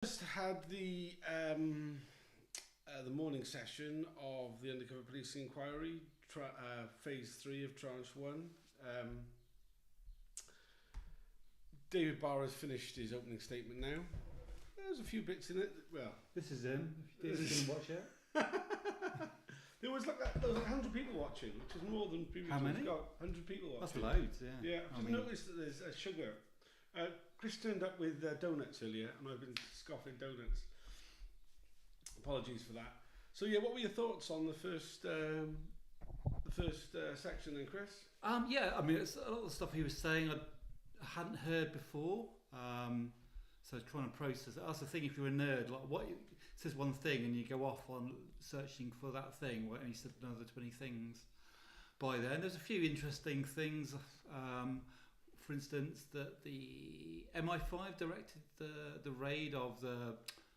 Just had the morning session of the Undercover Policing Inquiry, Phase 3 of Tranche 1. David Barr has finished his opening statement now. There's a few bits in it. Well, this is him. If you didn't watch it. There was 100 people watching, which is more than previous. How many? Got 100 people watching. That's loads, yeah. Yeah, I've just noticed that there's sugar. Chris turned up with donuts earlier, and I've been scoffing donuts. Apologies for that. So yeah, what were your thoughts on the first section then, Chris? Yeah, I mean, it's a lot of the stuff he was saying I hadn't heard before. So I was trying to process it. That's the thing, if you're a nerd, like what it says one thing and you go off on searching for that thing, and he said another 20 things by then. There's a few interesting things. For instance, that the MI5 directed the raid of the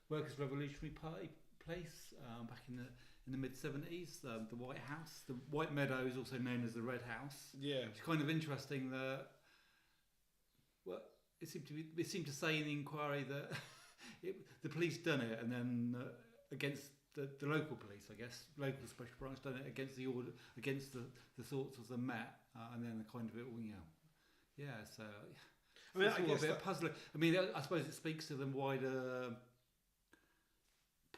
Workers' Revolutionary Party place back in the mid-70s, the White House. The White Meadow is also known as the Red House. Yeah. It's kind of interesting that it seemed to say in the inquiry that the police done it, and then against the local police, I guess, local special branch done it against the order, against the thoughts of the Met, and then the kind of it, yeah, so I mean, it's all a bit puzzling. I mean, I suppose it speaks to the wider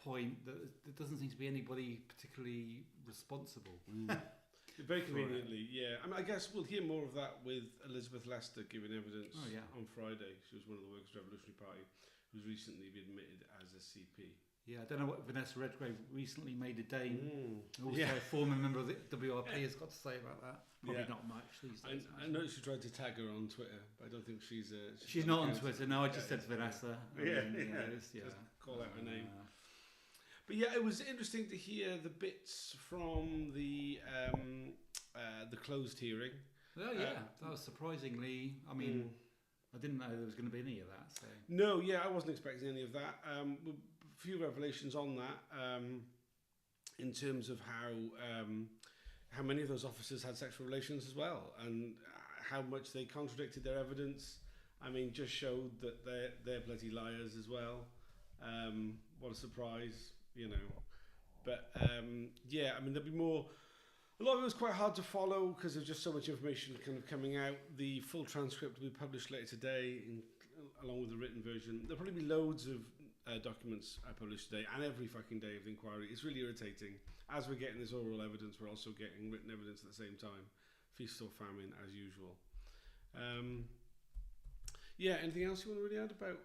point that there doesn't seem to be anybody particularly responsible. Very conveniently, yeah. I mean, I guess we'll hear more of that with Elizabeth Lester giving evidence on Friday. She was one of the Workers' Revolutionary Party who's recently been admitted as a CP. Yeah, I don't know what Vanessa Redgrave recently made a day. Also, a former member of the WRP has got to say about that. Probably not much these days. I noticed you tried to tag her on Twitter, but I don't think she's not on Twitter. No, I just said Vanessa. Just call out her name. But yeah, it was interesting to hear the bits from the closed hearing. Oh yeah, that was surprisingly. I mean, I didn't know there was going to be any of that. So no, yeah, I wasn't expecting any of that. A few revelations on that in terms of how many of those officers had sexual relations as well, and how much they contradicted their evidence. I mean, just showed that they're bloody liars as well. What a surprise, you know. But yeah, I mean, there'll be more. A lot of it was quite hard to follow because there's just so much information kind of coming out. The full transcript will be published later today, along with the written version. There'll probably be loads of documents published today, and every fucking day of the inquiry. It's really irritating. As we're getting this oral evidence, we're also getting written evidence at the same time. Feast or famine, as usual. Yeah, anything else you want to really add about...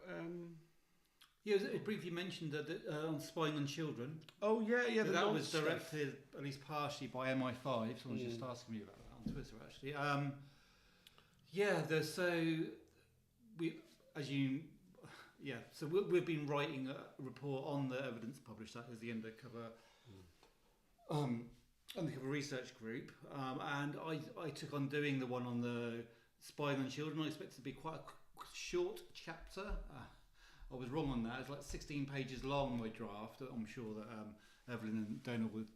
Yeah, it briefly mentioned that on spying on children. Oh yeah. That was directed at least partially by MI5. Someone's just asking me about that on Twitter, actually. We've been writing a report on the evidence published. That is the Undercover Research Group, and I took on doing the one on the spying on children. I expected it to be quite a short chapter. I was wrong on that. It's like 16 pages long, my draft. I'm sure that Evelyn and Donald would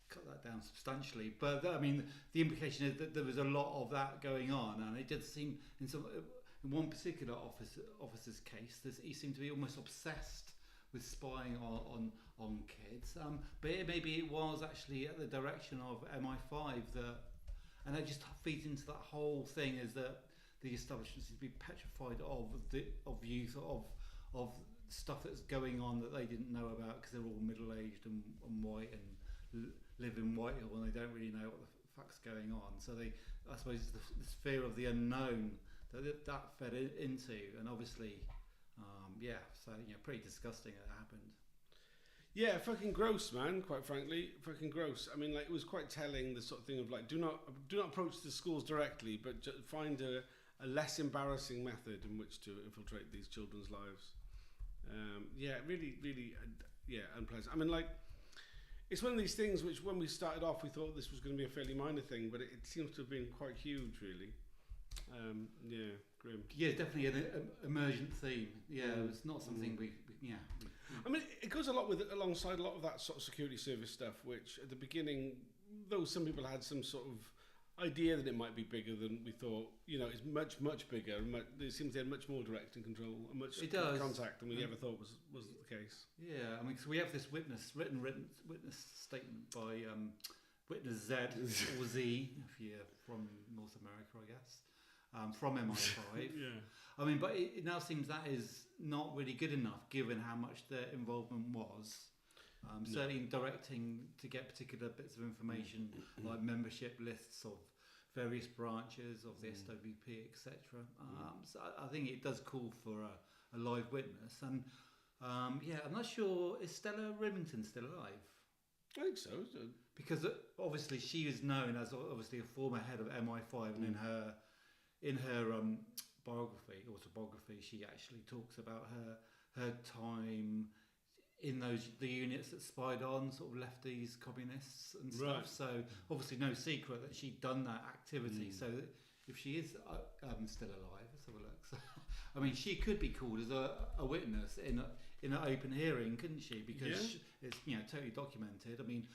cut that down substantially. But I mean, the implication is that there was a lot of that going on, and it did seem in one particular officer's case, he seemed to be almost obsessed with spying on kids. But maybe it was actually at the direction of MI5 and that just feeds into that whole thing, is that the establishment seems to be petrified of youth, of stuff that's going on that they didn't know about because they're all middle-aged and white and live in Whitehall, and they don't really know what the fuck's going on. So I suppose it's this fear of the unknown that fed into, and obviously, pretty disgusting that happened. Yeah, fucking gross, man. Quite frankly, fucking gross. I mean, like, it was quite telling, the sort of thing of like, do not approach the schools directly, but find a less embarrassing method in which to infiltrate these children's lives. Really, really, unpleasant. I mean, like, it's one of these things which, when we started off, we thought this was going to be a fairly minor thing, but it seems to have been quite huge, really. Grim. Yeah, definitely an emergent theme. Yeah, it was not something I mean, it goes alongside a lot of that sort of security service stuff, which at the beginning, though some people had some sort of idea that it might be bigger than we thought. It's much, much bigger. It seems they had much more direct and control and much contact than we ever thought was the case. Yeah, I mean, because we have this written witness statement by witness Z or Z, if you're from North America, I guess, from MI5. Yeah. I mean, but it now seems that is not really good enough, given how much their involvement was. Certainly in directing to get particular bits of information, like membership lists of various branches of the SWP, etc. So I think it does call for a live witness. And I'm not sure, is Stella Remington still alive? I think so. Because obviously she is known as obviously a former head of MI5, and in her autobiography, she actually talks about her time in the units that spied on sort of lefties, communists and stuff. Right. So obviously no secret that she'd done that activity. So if she is still alive, let's have a look. So, I mean, she could be called as a witness in an open hearing, couldn't she? Because it's totally documented. I mean,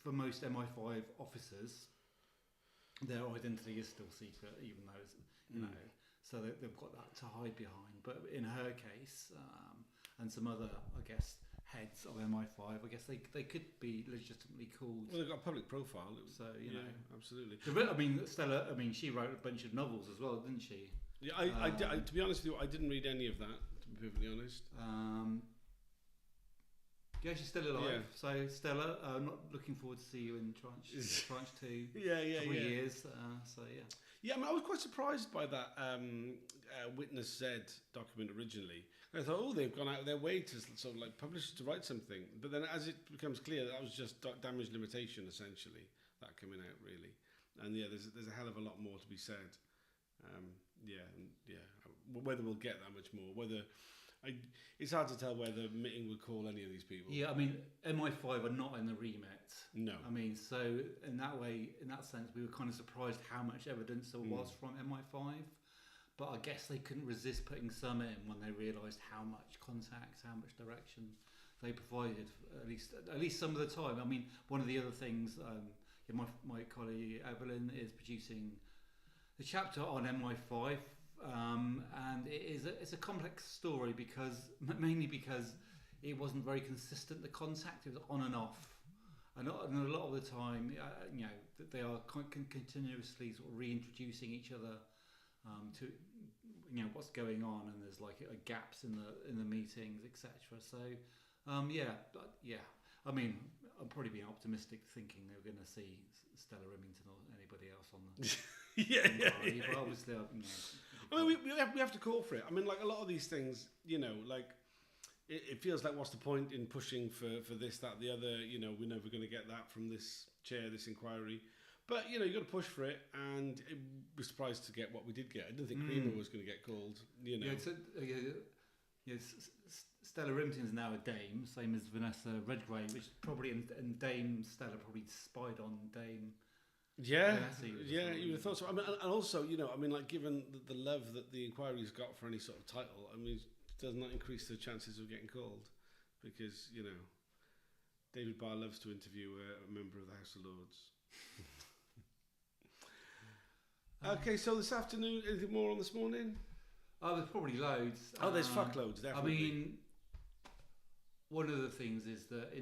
for most MI5 officers, their identity is still secret, even though it's, so they've got that to hide behind. But in her case, and some other, I guess, heads of MI5, I guess they could be legitimately called. Well, they've got a public profile. So absolutely. I mean, Stella. I mean, she wrote a bunch of novels as well, didn't she? Yeah, I to be honest with you, I didn't read any of that. To be perfectly honest. Yeah, she's still alive. Yeah. So Stella, I'm not looking forward to see you in tranche 2. Yeah. Years. Yeah, I mean, I was quite surprised by that Witness Z document originally. I thought, they've gone out of their way to sort of like publish to write something. But then as it becomes clear, that was just damage limitation, essentially, that coming out, really. And there's a hell of a lot more to be said. Whether we'll get that much more, it's hard to tell whether Mitting would call any of these people. Yeah, I mean, MI5 are not in the remit. No. I mean, so in that sense, we were kind of surprised how much evidence there was from MI5. But I guess they couldn't resist putting some in when they realised how much contact, how much direction they provided, at least some of the time. I mean, one of the other things, my colleague Evelyn is producing the chapter on MI5, and it's a complex story mainly because it wasn't very consistent. The contact, it was on and off, and a lot of the time, they are continuously sort of reintroducing each other to what's going on, and there's like gaps in the meetings, etc. So I mean, I'm probably being optimistic thinking they were going to see Stella Remington or anybody else on the but obviously I mean, we have to call for it. I mean, like a lot of these things, like it feels like, what's the point in pushing for this, that, the other? We're never going to get that from this chair, this inquiry. But you got to push for it, and we're surprised to get what we did get. I didn't think Creamer was going to get called. Stella Remington is now a dame, same as Vanessa Redgrave, which probably and Dame Stella probably spied on Dame. Yeah, you would have thought so. I mean, and also, like given the love that the inquiry's got for any sort of title, I mean, does not increase the chances of getting called, because David Barr loves to interview a member of the House of Lords. Okay, so this afternoon, anything more on this morning? Oh, there's probably loads. There's fuckloads, definitely. I mean, one of the things is that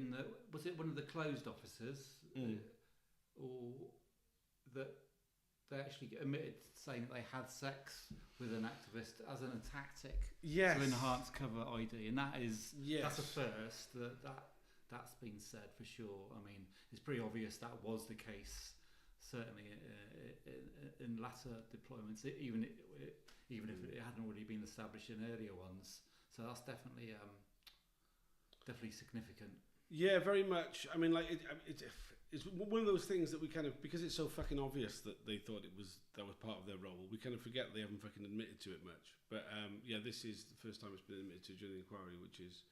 was it one of the closed officers, or that they actually admitted saying that they had sex with an activist as a tactic to enhance cover ID, and that's a first. That's been said for sure. I mean, it's pretty obvious that was the case. Certainly in latter deployments, even if it hadn't already been established in earlier ones. So that's definitely significant. Yeah, very much. I mean, like it's one of those things that we kind of, because it's so fucking obvious that they thought that was part of their role, we kind of forget they haven't fucking admitted to it much. But this is the first time it's been admitted to during the inquiry, which is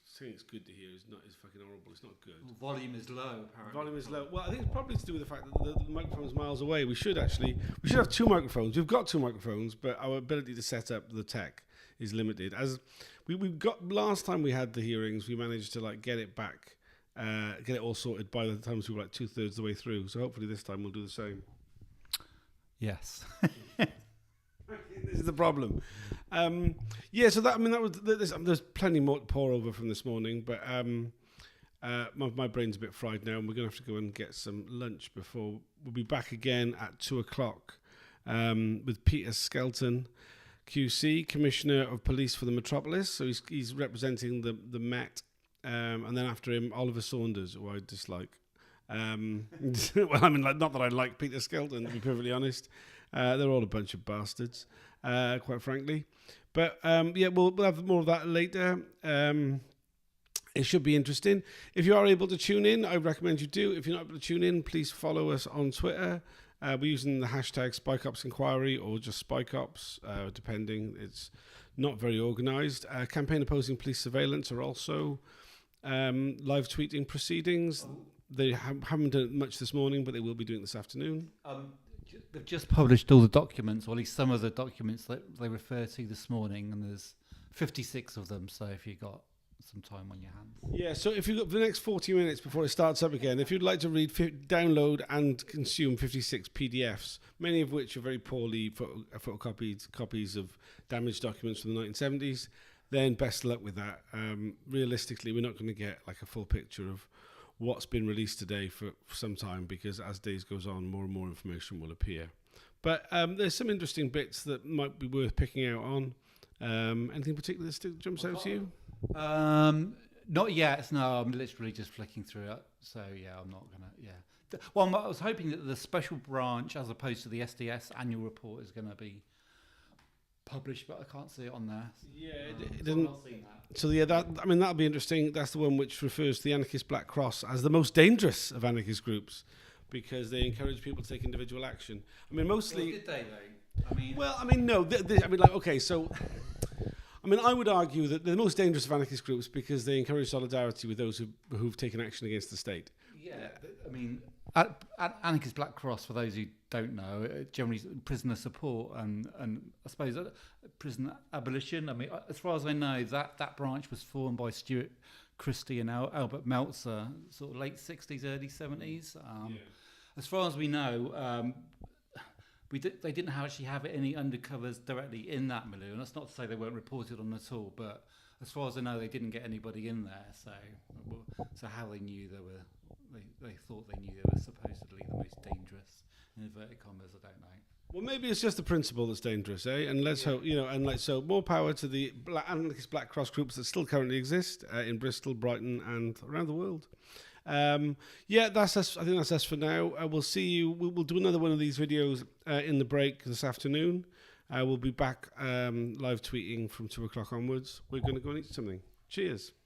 saying it's good to hear is fucking horrible. It's not good. Well, volume is low, apparently. Volume is low. Well, I think it's probably to do with the fact that the microphone's miles away. We should have two microphones. We've got two microphones, but our ability to set up the tech is limited. As we've got last time we had the hearings, we managed to like get it back get it all sorted by the time we're like 2/3 of the way through. So hopefully this time we'll do the same. Yes. This is the problem. So that was there's plenty more to pour over from this morning, but my brain's a bit fried now, and we're going to have to go and get some lunch before we'll be back again at 2:00 with Peter Skelton, QC, Commissioner of Police for the Metropolis. So he's representing the Met, and then after him, Oliver Saunders, who I dislike. Well, I mean, not that I like Peter Skelton, to be perfectly honest. They're all a bunch of bastards, quite frankly. But we'll have more of that later. It should be interesting. If you are able to tune in, I recommend you do. If you're not able to tune in, please follow us on Twitter. We're using the hashtag SpyCops Inquiry or just SpyCops, depending. It's not very organised. Campaign opposing police surveillance are also live tweeting proceedings. They haven't done it much this morning, but they will be doing it this afternoon. They've just published all the documents, or at least some of the documents that they refer to this morning, and there's 56 of them, so if you've got some time on your hands. Yeah, so if you've got the next 40 minutes before it starts up again, if you'd like to download and consume 56 PDFs, many of which are very poorly photocopied copies of damaged documents from the 1970s, then best of luck with that. Realistically, we're not going to get like a full picture of what's been released today for some time, because as days goes on, more and more information will appear. But there's some interesting bits that might be worth picking out on. Anything particular that still jumps out to you? Not yet. No, I'm literally just flicking through it. So yeah, I'm not gonna. Yeah. Well, I was hoping that the special branch, as opposed to the SDS annual report, is going to be published, but I can't see it on there. Yeah, it didn't. I've not seen that. So yeah, that'll be interesting. That's the one which refers to the anarchist Black Cross as the most dangerous of anarchist groups, because they encourage people to take individual action. I mean, mostly. Well, did they though? No. I would argue that they're the most dangerous of anarchist groups because they encourage solidarity with those who've taken action against the state. Yeah, I mean, anarchist Black Cross, for those who don't know, generally prisoner support and I suppose prison abolition. I mean, as far as I know, that branch was formed by Stuart Christie and Albert Meltzer, sort of late 60s, early 70s. As far as we know, they didn't actually have any undercovers directly in that milieu, and that's not to say they weren't reported on at all, but as far as I know, they didn't get anybody in there, so how they knew they thought they knew they were supposedly the most dangerous, in inverted commas, I don't know. Well, maybe it's just the principle that's dangerous, eh? And let's hope, so more power to the anarchist Black Cross groups that still currently exist in Bristol, Brighton, and around the world. That's us. I think that's us for now. We'll see you. We'll do another one of these videos in the break this afternoon. We'll be back live tweeting from 2:00 onwards. We're going to go and eat something. Cheers.